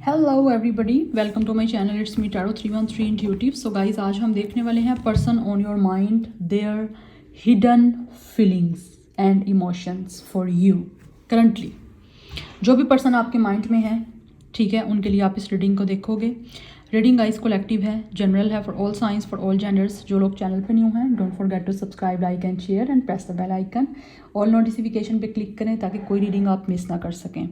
Hello everybody, welcome to my channel. It's me tarot 313 intuitive. So guys, आज हम देखने वाले हैं person on your mind, their hidden feelings and emotions for you currently. जो भी person आपके mind में है, ठीक है, उनके लिए आप इस रीडिंग को देखोगे। रीडिंग गाइज कलेक्टिव है, जनरल है, for all signs, for all genders. जो लोग चैनल पर न्यू हैं, don't forget to subscribe, like and share and press the bell icon. All notification पे क्लिक करें ताकि कोई रीडिंग आप मिस ना कर सकें।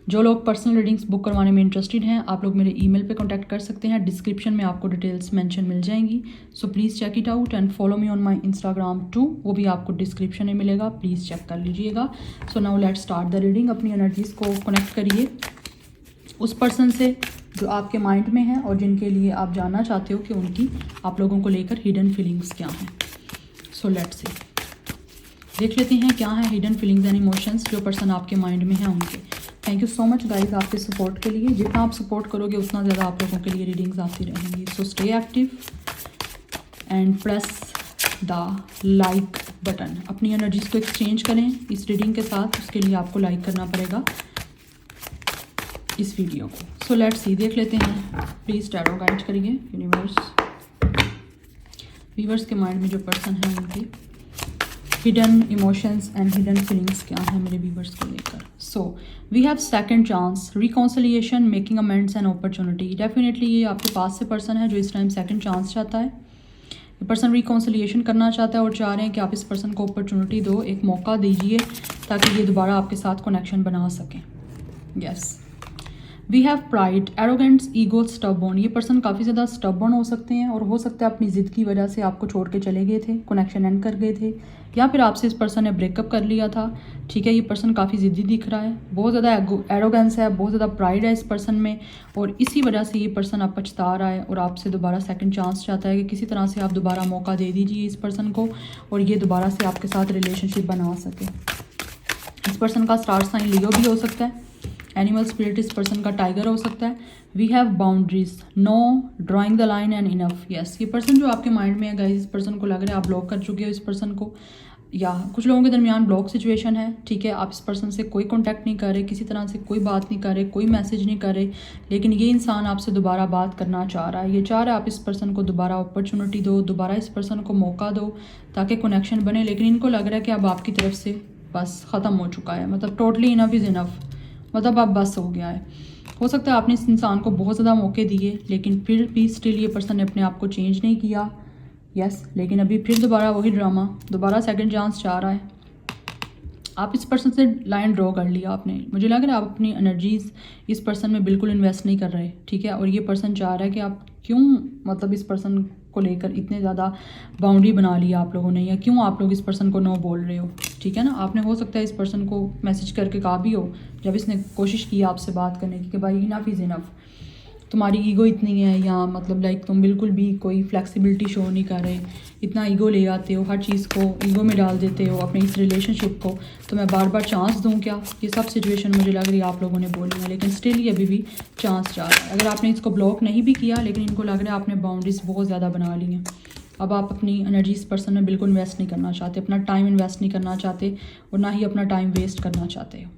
जो लोग पर्सनल रीडिंग्स बुक करवाने में इंटरेस्टेड हैं, आप लोग मेरे ईमेल पे कांटेक्ट कर सकते हैं। डिस्क्रिप्शन में आपको डिटेल्स मेंशन मिल जाएंगी। So please check it out and follow me on my Instagram too. वो भी आपको डिस्क्रिप्शन में मिलेगा, प्लीज़ चेक कर लीजिएगा। So now let's start the reading. अपनी एनर्जीज़ को कनेक्ट करिए उस पर्सन से जो आपके माइंड में है और जिनके लिए आप जानना चाहते हो कि उनकी आप लोगों को लेकर हिडन फीलिंग्स क्या हैं। सो लेट्स सी, देख लेते हैं क्या है हिडन फीलिंग्स एंड इमोशंस जो पर्सन आपके माइंड में है उनके। Thank you so much guys आपके सपोर्ट के लिए। जितना आप सपोर्ट करोगे उतना ज़्यादा आप लोगों के लिए रीडिंग्स आती रहेंगी। So stay active and press the like button. अपनी एनर्जीज को एक्सचेंज करें इस रीडिंग के साथ, उसके लिए आपको लाइक करना पड़ेगा इस वीडियो को। सो लेट्स सी, देख लेते हैं। प्लीज़ टैरो गाइड करिए यूनिवर्स। व्यूअर्स के माइंड में जो पर्सन है उनके hidden emotions and hidden feelings क्या है मेरे व्यूअर्स को लेकर। So we have second chance, reconciliation, making amends and opportunity. Definitely ये आपके पास से पर्सन है जो इस टाइम सेकंड चांस चाहता है। ये पर्सन रिकॉन्सिलिएशन करना चाहता है और चाह रहे हैं कि आप इस पर्सन को अपॉर्चुनिटी दो, एक मौका दीजिए ताकि ये दोबारा आपके साथ कनेक्शन बना सकें। Yes, we have pride, arrogance, ego, stubborn. ये पर्सन काफ़ी ज़्यादा स्टबबॉर्न हो सकते हैं और हो सकता है अपनी ज़िद की वजह से आपको छोड़ के चले गए थे, कनेक्शन एंड कर गए थे, या फिर आपसे इस पर्सन ने ब्रेकअप कर लिया था। ठीक है, ये पर्सन काफ़ी ज़िद्दी दिख रहा है, बहुत ज़्यादा एरोगेंस है, बहुत ज़्यादा प्राइड है इस पर्सन में, और इसी वजह से ये पर्सन अब पछता रहा है और आपसे दोबारा सेकंड चांस चाहता है कि किसी तरह से आप दोबारा मौका दे दीजिए इस पर्सन को और ये दोबारा से आपके साथ रिलेशनशिप बना सके। इस पर्सन का स्टार साइन लियो भी हो सकता है। एनिमल स्पिरिट इस पर्सन का टाइगर हो सकता है। We have boundaries, no, drawing the line and enough. Yes, ये पर्सन जो आपके माइंड में है गाइस, इस पर्सन को लग रहा है आप ब्लॉक कर चुके हो इस पर्सन को, या कुछ लोगों के दरमियान ब्लॉक सिचुएशन है। ठीक है, आप इस पर्सन से कोई कांटेक्ट नहीं कर रहे, किसी तरह से कोई बात नहीं कर रहे, कोई मैसेज नहीं कर रहे, लेकिन ये इंसान आपसे दोबारा बात करना चाह रहा है। ये चाह रहा है आप इस पर्सन को दोबारा अपॉर्चुनिटी दो, दोबारा इस पर्सन को मौका दो ताकि कनेक्शन बने, लेकिन इनको लग रहा है कि अब आपकी तरफ से बस ख़त्म हो चुका है, मतलब टोटली इनफ इज़ इनफ, मतलब अब बस हो गया है। हो सकता है आपने इस इंसान को बहुत ज़्यादा मौके दिए लेकिन फिर भी स्टिल ये पर्सन ने अपने आप को चेंज नहीं किया। यस, लेकिन अभी फिर दोबारा वही ड्रामा, दोबारा सेकंड चांस चाह रहा है। आप इस पर्सन से लाइन ड्रॉ कर लिया आपने। मुझे लग रहा है आप अपनी एनर्जीज इस पर्सन में बिल्कुल इन्वेस्ट नहीं कर रहे। ठीक है, और ये पर्सन चाह रहा है कि आप क्यों, मतलब इस पर्सन को लेकर इतने ज़्यादा बाउंड्री बना लिया आप लोगों ने, या क्यों आप लोग इस पर्सन को नो बोल रहे हो। ठीक है ना, आपने हो सकता है इस पर्सन को मैसेज करके कहा भी हो जब इसने कोशिश की आपसे बात करने की कि भाई इनफ इज़ इनफ, तुम्हारी ईगो इतनी है, या मतलब लाइक तुम बिल्कुल भी कोई फ्लेक्सिबिलिटी शो नहीं कर रहे, इतना ईगो ले आते हो, हर चीज़ को ईगो में डाल देते हो अपने इस रिलेशनशिप को, तो मैं बार बार चांस दूं क्या। ये सब सिचुएशन मुझे लग रही है आप लोगों ने बोली है, लेकिन स्टिल ये अभी भी चांस चाह रहा है। अगर आपने इसको ब्लॉक नहीं भी किया, लेकिन इनको लग रहा है आपने बाउंड्रीज बहुत ज़्यादा बना ली हैं। अब आप अपनी एनर्जी इस पर्सन में बिल्कुल इन्वेस्ट नहीं करना चाहते, अपना टाइम इन्वेस्ट नहीं करना चाहते और ना ही अपना टाइम वेस्ट करना चाहते हो।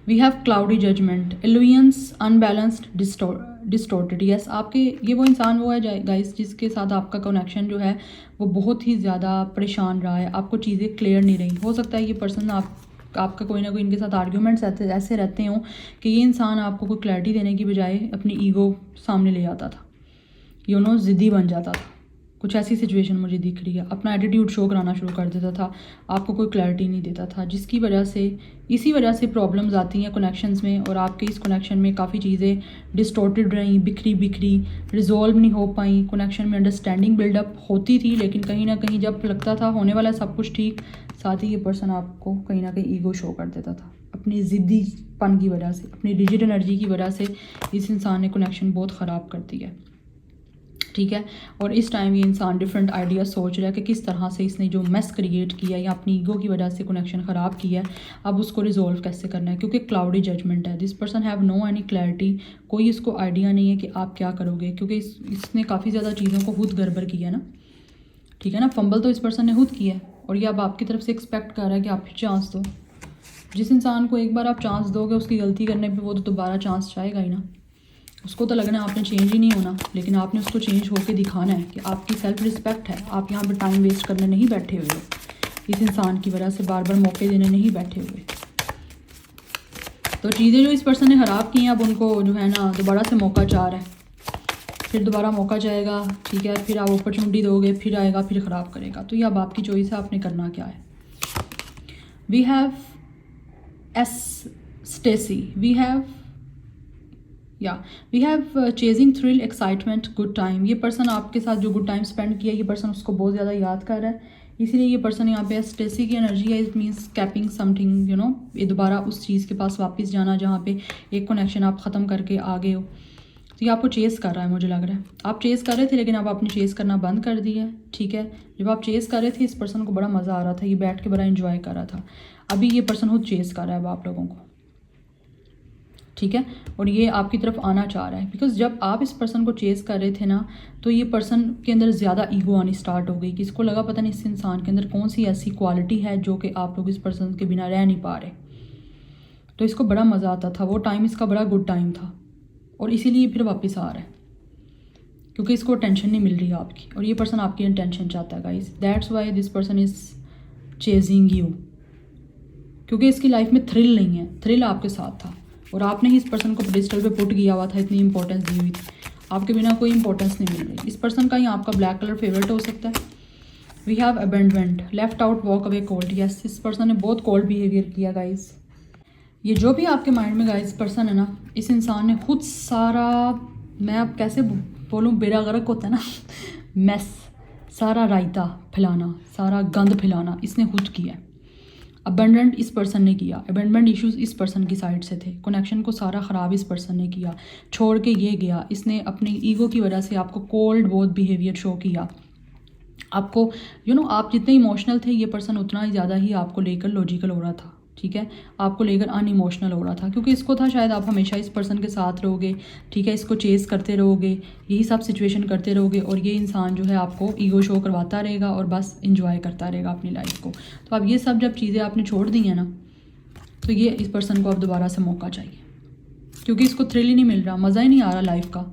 We have cloudy judgment, illusions, unbalanced, distorted. Yes, आपके ये वो इंसान वो है गाइस जिसके साथ आपका कनेक्शन जो है वो बहुत ही ज़्यादा परेशान रहा है, आपको चीज़ें क्लियर नहीं रही। हो सकता है ये पर्सन आपका कोई ना कोई इनके साथ आर्ग्यूमेंट्स ऐसे रहते हों कि ये इंसान आपको कोई क्लैरिटी देने की बजाय अपनी ईगो सामने ले आता था, ज़िद्दी बन जाता था। कुछ ऐसी सिचुएशन मुझे दिख रही है, अपना एटीट्यूड शो कराना शुरू कर देता था, आपको कोई क्लैरिटी नहीं देता था, जिसकी वजह से इसी वजह से प्रॉब्लम्स आती हैं कनेक्शंस में, और आपके इस कनेक्शन में काफ़ी चीज़ें डिस्टॉर्टेड रहीं, बिखरी रिजॉल्व नहीं हो पाई। कनेक्शन में अंडरस्टैंडिंग बिल्डअप होती थी, लेकिन कहीं ना कहीं जब लगता था होने वाला सब कुछ ठीक, साथ ही ये पर्सन आपको कहीं ना कहीं ईगो शो कर देता था। अपनी ज़िद्दीपन की वजह से, अपनी रिजिड एनर्जी की वजह से इस इंसान ने कनेक्शन बहुत ख़राब कर दिया है। ठीक है, और इस टाइम ये इंसान डिफरेंट आइडिया सोच रहा है कि किस तरह से इसने जो मेस क्रिएट किया या अपनी ईगो की वजह से कनेक्शन ख़राब किया है, अब उसको रिजोल्व कैसे करना है, क्योंकि क्लाउडी जजमेंट है। This person have no any clarity, कोई इसको आइडिया नहीं है कि आप क्या करोगे, क्योंकि इसने काफ़ी ज़्यादा चीज़ों को खुद गड़बड़ किया है ना। ठीक है ना, फंबल तो इस पर्सन ने खुद किया है और ये अब आपकी तरफ से एक्सपेक्ट कर रहा है कि आप फिर चांस दो। जिस इंसान को एक बार आप चांस दोगे उसकी गलती करने पे, वो तो दोबारा चांस चाहेगा ही ना। उसको तो लगना है आपने चेंज ही नहीं होना, लेकिन आपने उसको चेंज होकर दिखाना है कि आपकी सेल्फ रिस्पेक्ट है। आप यहाँ पर टाइम वेस्ट करने नहीं बैठे हुए हो, इस इंसान की वजह से बार बार मौके देने नहीं बैठे हुए। तो चीज़ें जो इस पर्सन ने ख़राब की हैं, अब उनको जो है ना दोबारा से मौका चाह रहा है, फिर दोबारा मौका जाएगा, ठीक है, फिर आप अपॉर्चुनिटी दोगे, फिर आएगा, फिर ख़राब करेगा। तो ये अब आपकी चॉइस है, आपने करना क्या है। We have ecstasy, we have chasing thrill, excitement, good time. ये पर्सन आपके साथ जो गुड टाइम स्पेंड किया, ये पर्सन उसको बहुत ज़्यादा याद कर रहा है, इसीलिए ये पर्सन यहाँ पे स्टेसी की एनर्जी है। It means capping something, you know, ये दोबारा उस चीज़ के पास वापस जाना जहाँ पे एक कनेक्शन आप ख़त्म करके आ गए हो। तो ये आपको चेस कर रहा है, मुझे लग रहा है आप चेस कर रहे थे, लेकिन अब आपने चेस करना बंद कर दिया है, ठीक है। जब आप चेस कर रहे थे, इस पर्सन को बड़ा मज़ा आ रहा था, ये बैठ के बड़ा इन्जॉय कर रहा था। अभी ये पर्सन खुद चेस कर रहा है अब आप लोगों को, ठीक है, और ये आपकी तरफ आना चाह रहा है। बिकॉज जब आप इस पर्सन को चेस कर रहे थे ना, तो ये पर्सन के अंदर ज़्यादा ईगो आनी स्टार्ट हो गई कि इसको लगा पता नहीं इस इंसान के अंदर कौन सी ऐसी क्वालिटी है जो कि आप लोग इस पर्सन के बिना रह नहीं पा रहे। तो इसको बड़ा मज़ा आता था, वो टाइम इसका बड़ा गुड टाइम था, और इसीलिए फिर वापस आ रहा है क्योंकि इसको टेंशन नहीं मिल रही है आपकी, और ये पर्सन आपकी टेंशन चाहता है guys. That's why this person is chasing you, क्योंकि इसकी लाइफ में थ्रिल नहीं है। थ्रिल आपके साथ था और आपने ही इस पर्सन को पेडिस्टल पे पुट किया हुआ था, इतनी इंपॉर्टेंस दी हुई थी, आपके बिना कोई इंपॉर्टेंस नहीं मिल रही। इस पर्सन का ही आपका ब्लैक कलर फेवरेट हो सकता है। We have abandonment, left out, walk away, cold. Yes, इस पर्सन ने बहुत कोल्ड बिहेवियर किया गाइस। ये जो भी आपके माइंड में गाइस पर्सन है ना, इस इंसान ने खुद सारा, मैं अब कैसे बोलूँ, बेड़ा गर्क होता है ना मैस, सारा रायता फैलाना, सारा गंद फैलाना इसने खुद किया है। अबेंडेंट इस पर्सन ने किया, अबेंडमेंट इश्यूज इस पर्सन की साइड से थे, कनेक्शन को सारा ख़राब इस पर्सन ने किया, छोड़ के ये गया। इसने अपनी ईगो की वजह से आपको कोल्ड बहुत बिहेवियर शो किया। आपको आप जितने इमोशनल थे, ये पर्सन उतना ही ज़्यादा ही आपको लेकर लॉजिकल हो रहा था, ठीक है, आपको लेकर अनइमोशनल हो रहा था, क्योंकि इसको था शायद आप हमेशा इस पर्सन के साथ रहोगे, ठीक है, इसको चेस करते रहोगे, यही सब सिचुएशन करते रहोगे, और ये इंसान जो है आपको ईगो शो करवाता रहेगा और बस इंजॉय करता रहेगा अपनी लाइफ को। तो अब ये सब जब चीज़ें आपने छोड़ दी हैं ना, तो ये इस पर्सन को अब दोबारा से मौका चाहिए, क्योंकि इसको थ्रिल ही नहीं मिल रहा, मज़ा ही नहीं आ रहा लाइफ का,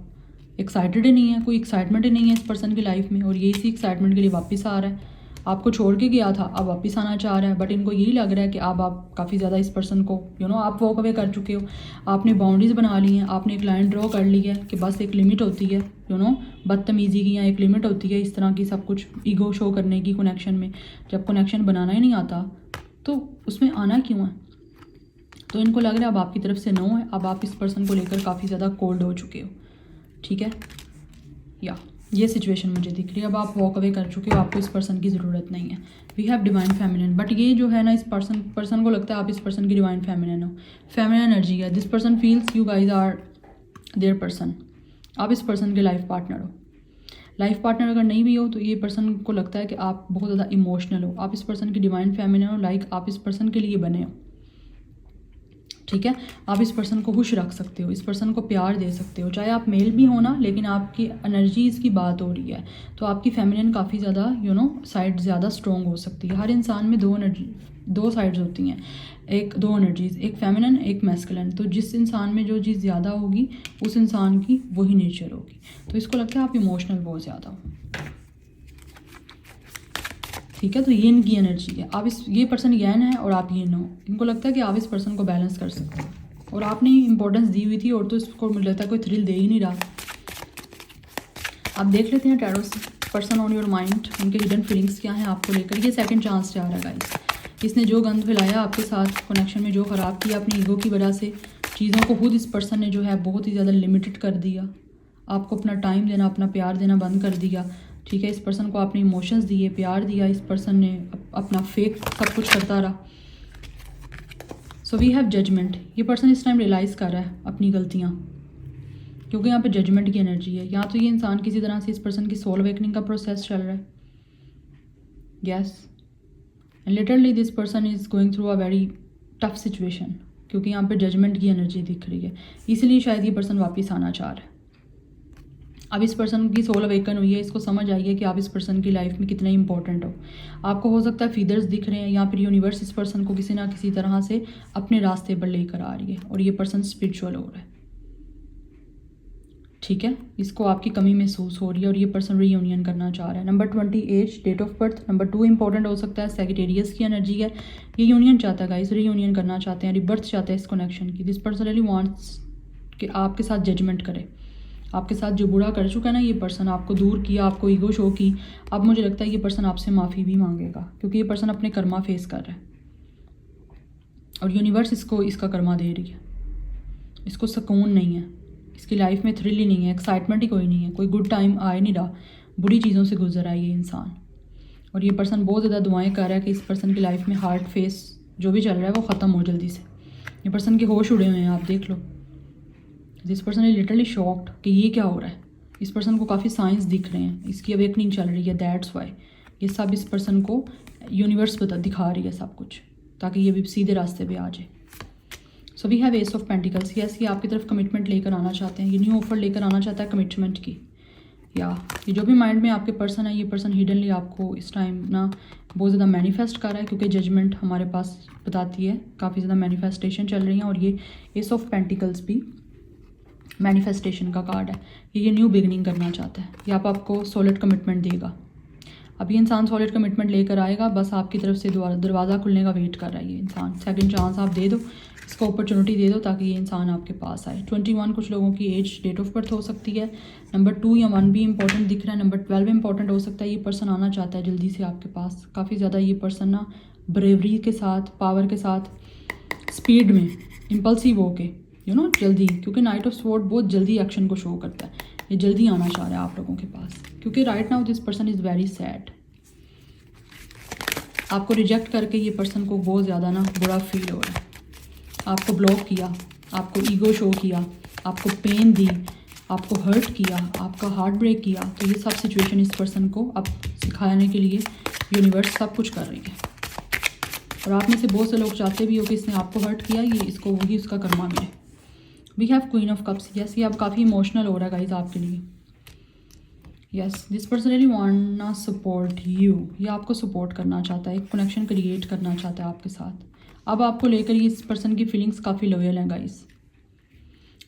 एक्साइटेड ही नहीं है, कोई एक्साइटमेंट ही नहीं है इस पर्सन की लाइफ में, और ये इसी एक्साइटमेंट के लिए वापस आ रहा है। आपको छोड़ के गया था, अब वापस आना चाह रहा है, बट इनको यही लग रहा है कि अब आप काफ़ी ज़्यादा इस पर्सन को आप वॉक अवे कर चुके हो, आपने बाउंड्रीज बना ली हैं, आपने एक लाइन ड्रॉ कर ली है कि बस एक लिमिट होती है, बदतमीज़ी की, या एक लिमिट होती है इस तरह की सब कुछ ईगो शो करने की कनेक्शन में। जब कनेक्शन बनाना ही नहीं आता तो उसमें आना क्यों है। तो इनको लग रहा है अब आपकी तरफ से नो है, अब आप इस पर्सन को लेकर काफ़ी ज़्यादा कोल्ड हो चुके हो, ठीक है, या ये सिचुएशन मुझे दिख रही है। अब आप वॉक अवे कर चुके हो, आपको इस पर्सन की ज़रूरत नहीं है। We have divine feminine, but ये जो है ना, इस पर्सन को लगता है आप इस पर्सन की डिवाइन फेमिनिन हो, फेमिनिन एनर्जी है। This person feels you guys are their person, आप इस पर्सन के लाइफ पार्टनर हो। लाइफ पार्टनर अगर नहीं भी हो तो ये पर्सन को लगता है कि आप बहुत ज़्यादा इमोशनल हो, आप इस पर्सन की डिवाइन फेमिनिन हो, लाइक आप इस पर्सन के लिए बने हो, ठीक है। आप इस पर्सन को खुश रख सकते हो, इस पर्सन को प्यार दे सकते हो, चाहे आप मेल भी हो ना, लेकिन आपकी एनर्जीज़ की बात हो रही है तो आपकी फेमिनिन काफ़ी ज़्यादा साइड ज़्यादा स्ट्रॉन्ग हो सकती है। हर इंसान में दो साइड्स होती हैं, दो एनर्जीज़, एक फेमिनिन एक मैस्कुलिन। तो जिस इंसान में जो चीज़ ज़्यादा होगी उस इंसान की वही नेचर होगी। तो इसको लगता है आप इमोशनल बहुत ज़्यादा हो, ठीक है। तो ये इनकी एनर्जी है, आप ये पर्सन यैन है और आप यिन हो। इनको लगता है कि आप इस पर्सन को बैलेंस कर सकते हो और आपने इंपॉर्टेंस दी हुई थी, और तो इसको मुझे लगता है कोई थ्रिल दे ही नहीं रहा। आप देख लेते हैं टैरो से, पर्सन ऑन योर माइंड, उनके हिडन फीलिंग्स क्या हैं आपको लेकर। ये सेकंड चांस जा रहा है गाइस। इसने जो गंद फैलाया आपके साथ कनेक्शन में, जो ख़राब किया अपनी ईगो की वजह से चीज़ों को, खुद इस पर्सन ने जो है बहुत ही ज़्यादा लिमिटेड कर दिया। आपको अपना टाइम देना, अपना प्यार देना बंद कर दिया, ठीक है। इस पर्सन को आपने इमोशंस दिए, प्यार दिया, इस पर्सन ने अपना फेक सब कुछ करता रहा। सो वी हैव जजमेंट, ये पर्सन इस टाइम रियलाइज़ कर रहा है अपनी गलतियाँ, क्योंकि यहाँ पे जजमेंट की एनर्जी है। या तो ये इंसान किसी तरह से, इस पर्सन की सोल अवेकनिंग का प्रोसेस चल रहा है, yes, and literally this person is going through a very tough situation, क्योंकि यहाँ पे जजमेंट की एनर्जी दिख रही है, इसलिए शायद ये पर्सन वापस आना चाह रहा है। अब इस पर्सन की सोल अवेकन हुई है, इसको समझ आई है कि आप इस पर्सन की लाइफ में कितने इंपॉर्टेंट हो। आपको हो सकता है फीदर्स दिख रहे हैं या फिर यूनिवर्स इस पर्सन को किसी ना किसी तरह से अपने रास्ते पर लेकर आ रही है और ये पर्सन स्पिरिचुअल हो रहा है, ठीक है। इसको आपकी कमी महसूस हो रही है और ये पर्सन रीयूनियन करना चाह रहा है। Number 28 date of birth. Number 2 important हो सकता है, सेजिटेरियस की एनर्जी है, ये यूनियन चाहता है गाइस, रीयूनियन करना चाहते हैं, रिबर्थ चाहते हैं इस कनेक्शन की। दिस पर्सन रियली वांट्स कि आपके साथ जजमेंट करे, आपके साथ जो बुरा कर चुका है ना ये पर्सन, आपको दूर किया, आपको ईगो शो की, अब मुझे लगता है ये पर्सन आपसे माफ़ी भी मांगेगा क्योंकि ये पर्सन अपने कर्मा फेस कर रहा है और यूनिवर्स इसको इसका कर्मा दे रही है। इसको सुकून नहीं है, इसकी लाइफ में थ्रिल ही नहीं है, एक्साइटमेंट ही कोई नहीं है, कोई गुड टाइम आ नहीं रहा, बुरी चीज़ों से गुजर रहा है ये इंसान। और ये पर्सन बहुत ज़्यादा दुआएं कर रहा है कि इस पर्सन की लाइफ में हार्ट फेस जो भी चल रहा है वो ख़त्म हो जल्दी से। ये पर्सन के होश उड़े हुए हैं, आप देख लो। This person is literally shocked कि ये क्या हो रहा है। इस पर्सन को काफ़ी साइंस दिख रहे हैं, इसकी अवेकनिंग चल रही है, दैट्स वाई ये सब इस पर्सन को यूनिवर्स दिखा रही है सब कुछ, ताकि ये भी सीधे रास्ते पे आ जाए। So we have ace of pentacles. Yes, ये आपकी तरफ कमिटमेंट लेकर आना चाहते हैं, ये न्यू ऑफर लेकर आना चाहता है कमिटमेंट की। या ये जो भी माइंड में आपके पर्सन है, ये पर्सन हिडनली आपको इस टाइम ना बहुत ज़्यादा मैनिफेस्ट कर रहा है क्योंकि जजमेंट हमारे पास बताती है काफ़ी ज़्यादा मैनिफेस्टेशन चल रही हैं और ये एस ऑफ पेंटिकल्स भी मैनिफेस्टेशन का कार्ड है। ये न्यू बिगनिंग करना चाहता है, ये आपको सॉलिड कमिटमेंट देगा। अब ये इंसान सॉलिड कमिटमेंट लेकर आएगा, बस आपकी तरफ से दरवाज़ा खुलने का वेट कर रहा है ये इंसान। सेकंड चांस आप दे दो, इसको अपॉर्चुनिटी दे दो ताकि ये इंसान आपके पास आए। 21 कुछ लोगों की एज डेट ऑफ बर्थ हो सकती है। नंबर 2 या 1 भी इंपॉर्टेंट दिख रहा है। नंबर 12 इंपॉर्टेंट हो सकता है। ये पर्सन आना चाहता है जल्दी से आपके पास, काफ़ी ज़्यादा ये पर्सन ना ब्रेवरी के साथ, पावर के साथ, स्पीड में, इम्पल्सिव होके जल्दी, क्योंकि नाइट ऑफ स्वॉर्ड बहुत जल्दी एक्शन को शो करता है। ये जल्दी आना चाह रहा है आप लोगों के पास क्योंकि right now this person is very sad. आपको रिजेक्ट करके ये पर्सन को बहुत ज़्यादा ना बुरा फील हो रहा है। आपको ब्लॉक किया, आपको ईगो शो किया, आपको पेन दी, आपको हर्ट किया, आपका हार्ट ब्रेक किया। तो ये सब सिचुएशन इस पर्सन को अब सिखाने के लिए यूनिवर्स सब कुछ कर रही है। और आप में से बहुत से लोग चाहते भी हो कि इसने आपको हर्ट किया, ये इसको वही उसका कर्मा मिले। We have queen of cups. Yes, ये अब काफ़ी इमोशनल हो रहा है गाइज आपके लिए। Yes, this person really want support you. ये आपको सपोर्ट करना चाहता है, एक कनेक्शन क्रिएट करना चाहता है आपके साथ। अब आपको लेकर ये इस पर्सन की फीलिंग्स काफ़ी लॉयल हैं गाइस।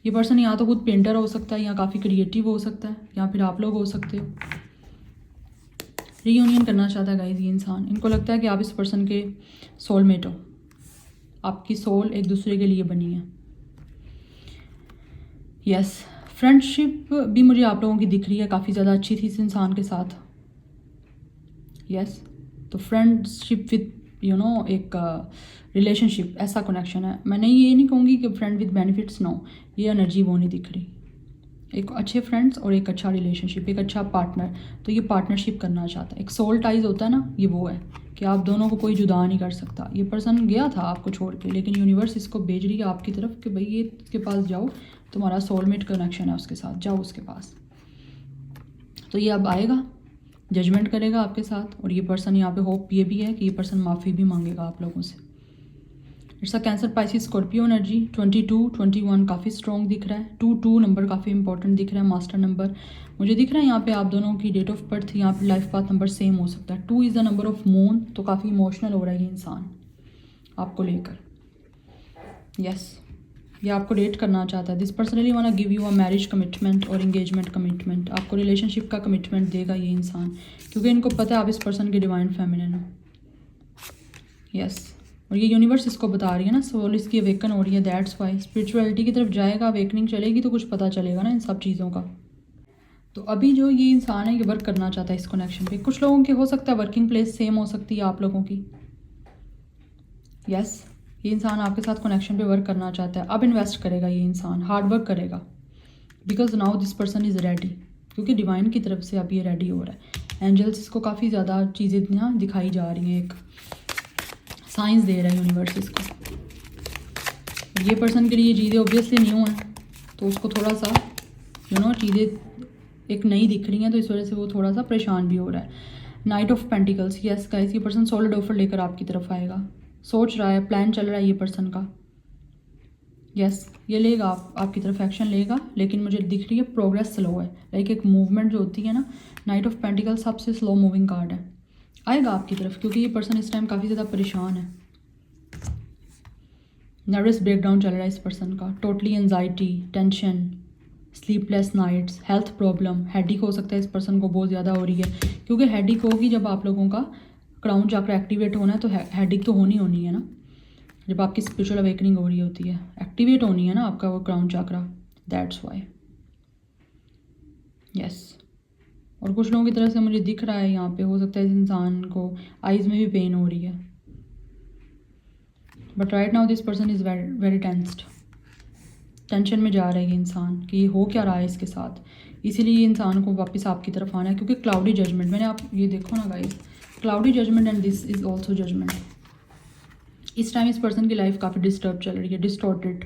ये पर्सन या तो खुद पेंटर हो सकता है या काफ़ी क्रिएटिव हो सकता है या फिर आप लोग हो सकते हो। रीयूनियन करना चाहता है गाइस ये इंसान। इनको लगता है कि आप इस पर्सन के सोलमेट हो, आपकी सोल एक दूसरे के लिए बनी है। यस, फ्रेंडशिप भी मुझे आप लोगों की दिख रही है, काफ़ी ज़्यादा अच्छी थी इस इंसान के साथ। यस, तो फ्रेंडशिप विद एक रिलेशनशिप, ऐसा कनेक्शन है। मैंने ये नहीं कहूँगी कि फ्रेंड विद बेनिफिट्स, नो, ये एनर्जी वो नहीं दिख रही। एक अच्छे फ्रेंड्स और एक अच्छा रिलेशनशिप, एक अच्छा पार्टनर, तो ये पार्टनरशिप करना चाहता है। एक सोल टाइज होता है ना, ये वो है कि आप दोनों को कोई जुदा नहीं कर सकता। ये पर्सन गया था आपको छोड़ के, लेकिन यूनिवर्स इसको भेज रही है आपकी तरफ कि भाई ये इसके पास जाओ, तुम्हारा सोलमेट कनेक्शन है उसके साथ, जाओ उसके पास। तो ये अब आएगा, जजमेंट करेगा आपके साथ। और ये पर्सन यहाँ पे होप ये भी है कि ये पर्सन माफ़ी भी मांगेगा आप लोगों से। It's a cancer Pisces Scorpio energy. 22 21 काफ़ी स्ट्रॉन्ग दिख रहा है। 22 नंबर काफ़ी इंपॉर्टेंट दिख रहा है, मास्टर नंबर। मुझे दिख रहा है यहाँ पे आप दोनों की डेट ऑफ बर्थ, यहाँ पे लाइफ पाथ नंबर सेम हो सकता है। 2 is the number of moon, तो काफ़ी इमोशनल हो रहा है ये इंसान आपको लेकर। यस, ये आपको डेट करना चाहता है। This personally want give you a marriage commitment और इंगेजमेंट कमिटमेंट। आपको रिलेशनशिप का कमिटमेंट देगा ये इंसान, क्योंकि इनको पता है आप इस पर्सन के डिवाइन फेमिनिन हो। यस, और ये यूनिवर्स इसको बता रही है ना, सोल इसकी अवेकन हो रही है, दैट्स वाई स्पिरिचुअलिटी की तरफ जाएगा, अवेकनिंग चलेगी तो कुछ पता चलेगा ना इन सब चीज़ों का। तो अभी जो ये इंसान है ये वर्क करना चाहता है इस कनेक्शन पे। कुछ लोगों के हो सकता है वर्किंग प्लेस सेम हो सकती है आप लोगों की। यस, ये इंसान आपके साथ कनेक्शन पे वर्क करना चाहता है। अब इन्वेस्ट करेगा ये इंसान, हार्ड वर्क करेगा, because now this person is ready, क्योंकि डिवाइन की तरफ से अब ये रेडी हो रहा है। एंजल्स इसको काफ़ी ज़्यादा चीज़ें यहाँ दिखाई जा रही हैं, एक साइंस दे रहा है यूनिवर्स इसको। ये पर्सन के लिए चीज़ें ऑब्वियसली न्यू हैं, तो उसको थोड़ा सा चीज़ें एक नई दिख रही हैं, तो इस वजह से वो थोड़ा सा परेशान भी हो रहा है। Night of pentacles. Yes guys, ये पर्सन सॉलिड ऑफर लेकर आपकी तरफ आएगा। सोच रहा है, प्लान चल रहा है ये पर्सन का। यस ये लेगा, आपकी तरफ एक्शन लेगा, लेकिन मुझे दिख रही है प्रोग्रेस स्लो है। लाइक एक मूवमेंट जो होती है ना, नाइट ऑफ पेंटिकल सबसे स्लो मूविंग कार्ड है। आएगा आपकी तरफ क्योंकि ये पर्सन इस टाइम काफ़ी ज़्यादा परेशान है। नर्वस ब्रेकडाउन चल रहा है इस पर्सन का, totally anxiety, tension, sleepless nights, health problem, headache हो सकता है इस पर्सन को बहुत ज़्यादा हो रही है, क्योंकि हेडिक होगी जब आप लोगों का क्राउन चक्र एक्टिवेट होना है तो हेडिक तो होनी है ना। जब आपकी स्पिरिचुअल अवेकनिंग हो रही होती है, एक्टिवेट होनी है ना आपका वो crown chakra, that's why. Yes और कुछ लोगों की तरफ से मुझे दिख रहा है यहाँ पे, हो सकता है इस इंसान को आइज़ में भी पेन हो रही है, but right now this person is very tensed. Tension में जा रहा है ये इंसान कि ये हो क्या रहा है इसके साथ, इसीलिए ये इंसान को वापस आपकी तरफ आना है, क्योंकि क्लाउडी जजमेंट, मैंने आप ये देखो ना guys, cloudy judgment and this is also judgment. इस टाइम इस पर्सन की लाइफ काफ़ी डिस्टर्ब चल रही है, डिस्टॉर्टेड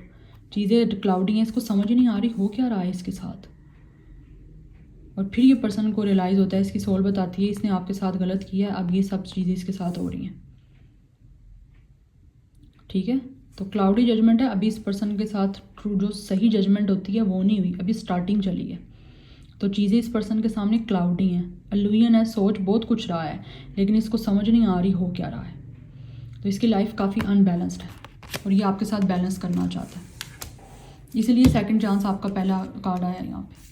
चीज़ें क्लाउडी हैं, इसको समझ नहीं आ रही हो क्या रहा है इसके साथ। और फिर ये पर्सन को रियलाइज़ होता है, इसकी सोल बताती है इसने आपके साथ गलत किया है, अब ये सब चीज़ें इसके साथ हो रही हैं। ठीक है, तो क्लाउडी जजमेंट है। अभी इस पर्सन के साथ ट्रू जो सही जजमेंट होती है वो नहीं हुई, अभी स्टार्टिंग चली है, तो चीज़ें इस पर्सन के सामने क्लाउडी हैं, अल्यूजन है, सोच बहुत कुछ रहा है, लेकिन इसको समझ नहीं आ रही हो क्या रहा है। तो इसकी लाइफ काफ़ी अनबैलेंस्ड है और ये आपके साथ बैलेंस करना चाहता है, इसीलिए सेकंड चांस आपका पहला कार्ड आया यहाँ पे।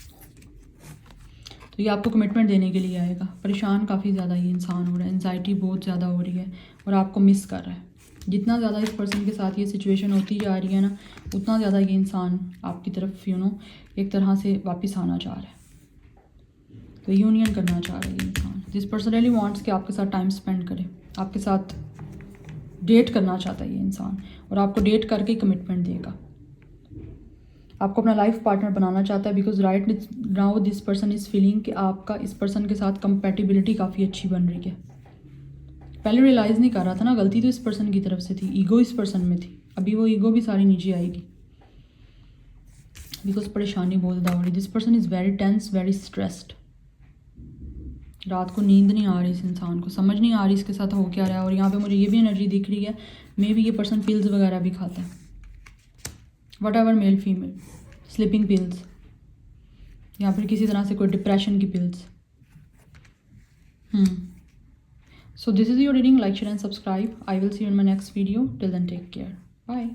तो ये आपको कमिटमेंट देने के लिए आएगा। परेशान काफ़ी ज़्यादा ये इंसान हो रहा है, एंजाइटी बहुत ज़्यादा हो रही है और आपको मिस कर रहा है। जितना ज़्यादा इस पर्सन के साथ ये सिचुएशन होती जा रही है ना, उतना ज़्यादा ये इंसान आपकी तरफ एक तरह से वापस आना चाह रहा है, तो यूनियन करना चाह रहा है ये इंसान। दिस पर्सन रियली वांट्स कि आपके साथ टाइम स्पेंड करे, आपके साथ डेट करना चाहता है ये इंसान, और आपको डेट करके कमिटमेंट देगा, आपको अपना लाइफ पार्टनर बनाना चाहता है। Because right now this person is feeling कि आपका इस पर्सन के साथ कंपैटिबिलिटी काफ़ी अच्छी बन रही है। पहले रियलाइज़ नहीं कर रहा था ना, गलती तो इस पर्सन की तरफ से थी, ईगो इस पर्सन में थी, अभी वो ईगो भी सारी नीचे आएगी बिकॉज परेशानी बहुत ज़्यादा हो रही। This person is very tense, very stressed, रात को नींद नहीं आ रही इस इंसान को, समझ नहीं आ रही इसके साथ हो क्या रहा है। और यहाँ पे मुझे ये भी एनर्जी दिख रही है, मे बी ये पर्सन पिल्स वगैरह भी खाता है, what ever, male female, sleeping pills, या फिर किसी तरह से कोई डिप्रेशन की pills. So this is your reading. Like, share and subscribe. I will see you in my next video. Till then, take care. Bye.